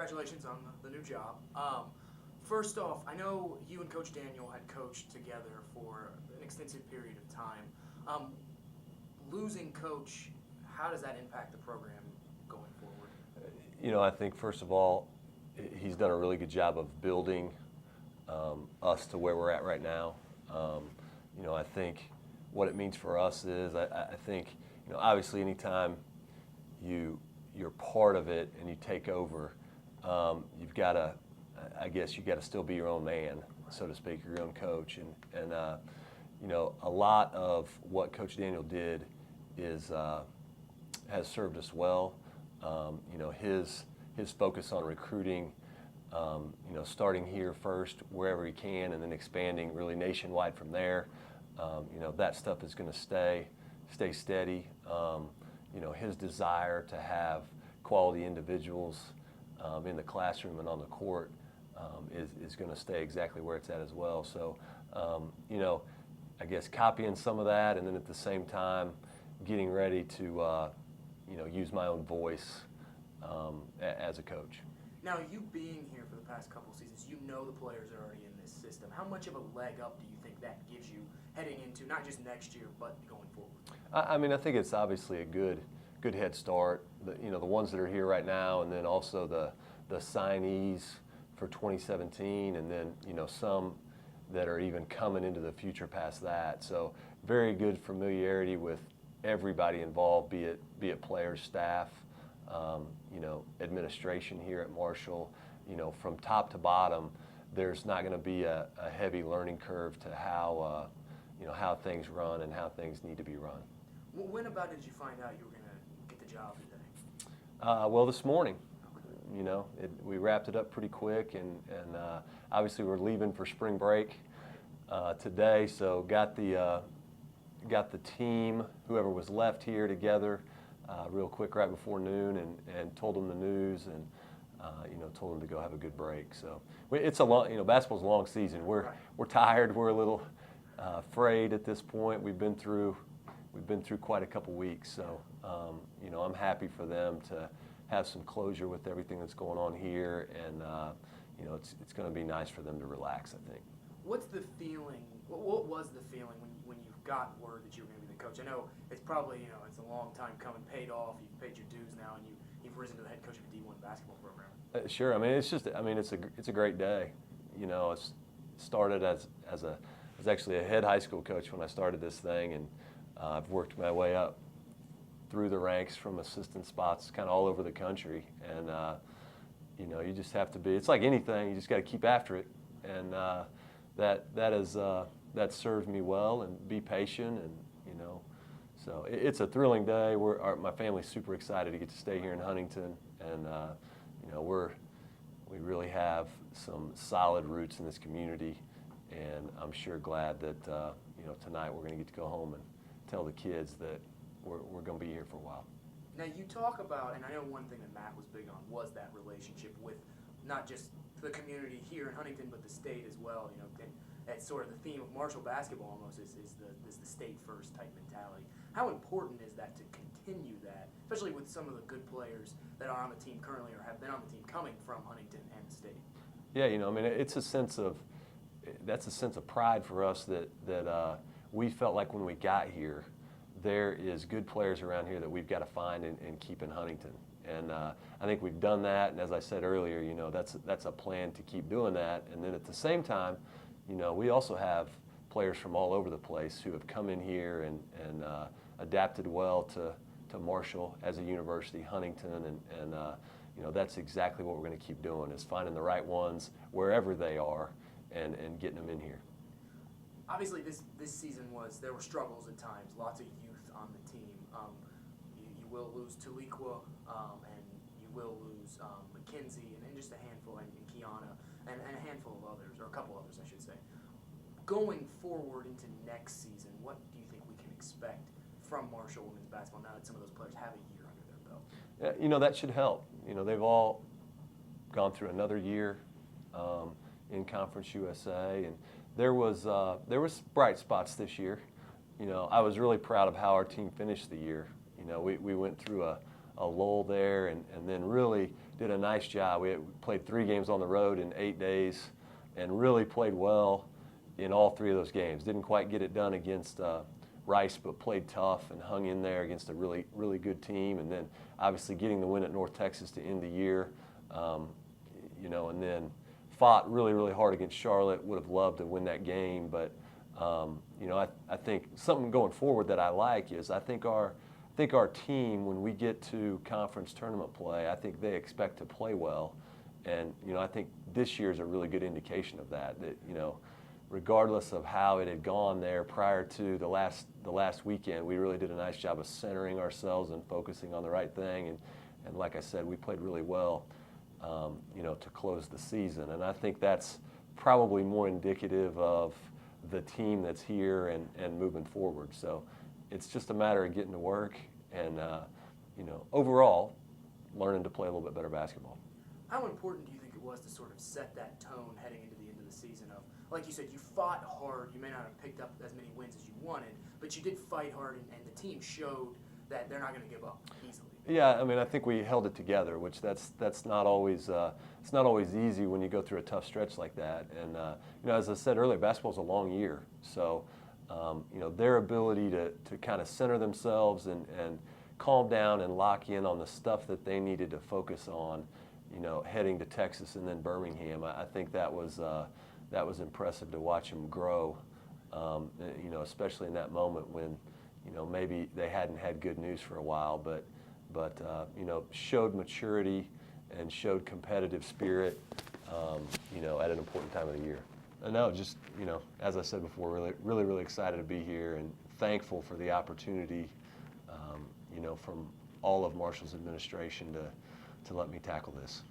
congratulations on the new job. First off, I know you and Coach Daniel had coached together for an extensive period of time. Losing Coach, how does that impact the program going forward? I think first of all, he's done a really good job of building us to where we're at right now. I think what it means for us is I think obviously anytime you're part of it and you take over, you've got to, I guess you got to still be your own man, so to speak, your own coach. And a lot of what Coach Daniel did has served us well. His focus on recruiting, starting here first wherever he can, and then expanding really nationwide from there. That stuff is going to stay steady. His desire to have quality individuals in the classroom and on the court is going to stay exactly where it's at as well. So, I guess copying some of that, and then at the same time getting ready to, use my own voice as a coach. Now, you being here for the past couple seasons, you know the players are already in this system. How much of a leg up do you think that gives you heading into not just next year, but going forward? I think it's obviously a good head start. The ones that are here right now, and then also the signees for 2017, and then some that are even coming into the future past that. So very good familiarity with everybody involved, be it players, staff, administration here at Marshall. From top to bottom, there's not going to be a heavy learning curve to how things run and how things need to be run. When about did you find out you were going to get the job today? Well, this morning. We wrapped it up pretty quick, and obviously we're leaving for spring break today, so got the team, whoever was left here, together real quick right before noon, and told them the news, and told them to go have a good break. So it's a long, basketball's a long season. We're tired. We're a little afraid at this point. We've been through quite a couple weeks, so I'm happy for them to have some closure with everything that's going on here, and it's going to be nice for them to relax, I think. What's the feeling? What was the feeling when you got word that you were going to be the coach? I know it's probably it's a long time coming, paid off. You've paid your dues now, and you've risen to the head coach of a D1 basketball program. Sure. It's a great day. It started as actually a head high school coach when I started this thing, and I've worked my way up through the ranks from assistant spots kind of all over the country, and you just have to be. It's like anything, you just got to keep after it, and that served me well, and be patient, and so it's a thrilling day. My family's super excited to get to stay here in Huntington, and we really have some solid roots in this community, and I'm sure glad that tonight we're going to get to go home and tell the kids that we're going to be here for a while. Now you talk about, and I know one thing that Matt was big on was that relationship with not just the community here in Huntington, but the state as well. That's sort of the theme of Marshall basketball almost is the state first type mentality. How important is that to continue that, especially with some of the good players that are on the team currently or have been on the team coming from Huntington and the state? Yeah, it's a sense of pride for us that we felt like when we got here, there is good players around here that we've got to find and keep in Huntington. And I think we've done that, and as I said earlier, that's a plan to keep doing that. And then at the same time, we also have players from all over the place who have come in here and adapted well to Marshall as a university, Huntington, and that's exactly what we're going to keep doing, is finding the right ones wherever they are and getting them in here. Obviously, this season there were struggles at times, lots of youth on the team. You will lose Taliqua, and you will lose McKenzie, and just a handful, and Kiana, and a handful of others, or a couple others, I should say. Going forward into next season, what do you think we can expect from Marshall women's basketball now that some of those players have a year under their belt? That should help. They've all gone through another year in Conference USA, and there was bright spots this year. I was really proud of how our team finished the year. We went through a lull there, and then really did a nice job. We played 3 games on the road in 8 days and really played well in all 3 of those games. Didn't quite get it done against Rice, but played tough and hung in there against a really, really good team. And then obviously getting the win at North Texas to end the year, you know, and then fought really, really hard against Charlotte. Would have loved to win that game, but you know, I think something going forward that I like is I think our team, when we get to conference tournament play, I think they expect to play well, and you know, I think this year is a really good indication of that. That, you know, regardless of how it had gone there prior to the last weekend, we really did a nice job of centering ourselves and focusing on the right thing. And like I said, we played really well, you know, to close the season. And I think that's probably more indicative of the team that's here and moving forward. So it's just a matter of getting to work and, you know, overall, learning to play a little bit better basketball. How important do you think it was to sort of set that tone heading into the end of the season of, like you said, you fought hard, you may not have picked up as many wins as you wanted, but you did fight hard, and the team showed that they're not going to give up easily. Yeah, I mean, I think we held it together, which that's not always it's not always easy when you go through a tough stretch like that. And you know, as I said earlier, basketball's a long year, so you know, their ability to kind of center themselves and calm down and lock in on the stuff that they needed to focus on, you know, heading to Texas and then Birmingham, I think that was impressive to watch them grow. You know, especially in that moment when, you know, maybe they hadn't had good news for a while, but you know, showed maturity and showed competitive spirit, you know, at an important time of the year. And no, just, you know, as I said before, really excited to be here and thankful for the opportunity, you know, from all of Marshall's administration to let me tackle this.